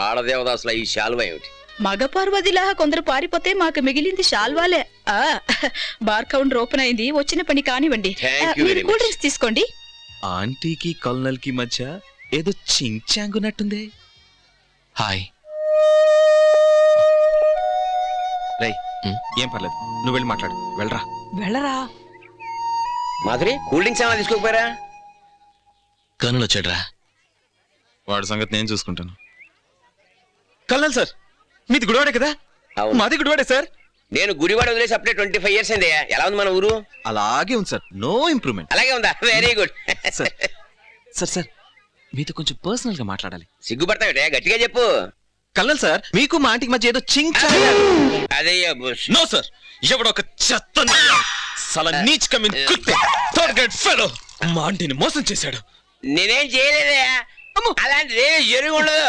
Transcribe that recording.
ఆడదేవదాసుల ఈ శాలువ ఏమిటి? మగ పార్వతిలా కొందరు పారిపోతే మాకు మిగిలింది శాల్వాలే. బార్ కౌంటర్ ఓపెన్ అయింది, వచ్చిన పని కానివ్వండి. మీరు కూల్ డ్రింక్స్ తీసుకోండి. ఆంటీకి కల్నల్ కి మధ్య ఏదో చించాంగున్నట్టుంది. హాయ్ రై, ఏం పర్లేదు, నువ్వు వెళ్ళి మాట్లాడు. వెళ్ళరా. వెళ్ళరా. మాధురి, కూల్ డ్రింక్స్ ఏమైనా తీసుకోకపోయారా? కర్నల్ వచ్చాడ్రా. వాడి సంగతి నేను చూసుకుంటాను. కల్నల్ సార్, మీది గుడివాడే కదా? మాది గుడివాడే సార్. నేను గుడివాడ వదిలేసి అప్పుడే 25 years అయింది. ఎలా ఉంది మన ఊరు? అలాగే ఉంది సార్, నో ఇంప్రూవ్మెంట్. అలాగే ఉందా? Very good. Sir sir sir, మీతో కొంచెం పర్సనల్ గా మాట్లాడాలి. సిగ్గుపడతావుటే, గట్టిగా చెప్పు. కల్నల్ సార్, మీకు మా ఆంటీకి మధ్య ఏదో చించా. అదే నో సార్, ఎవడో ఒక చెత్త సల నీచ్ కమిన్ కుత్తే థర్డ్ గ్రేడ్ ఫెలో మా ఆంటీని మోసం చేశాడు. నేనేం చేయలేదే, అలాంటిది ఎరుగు ఉండదు.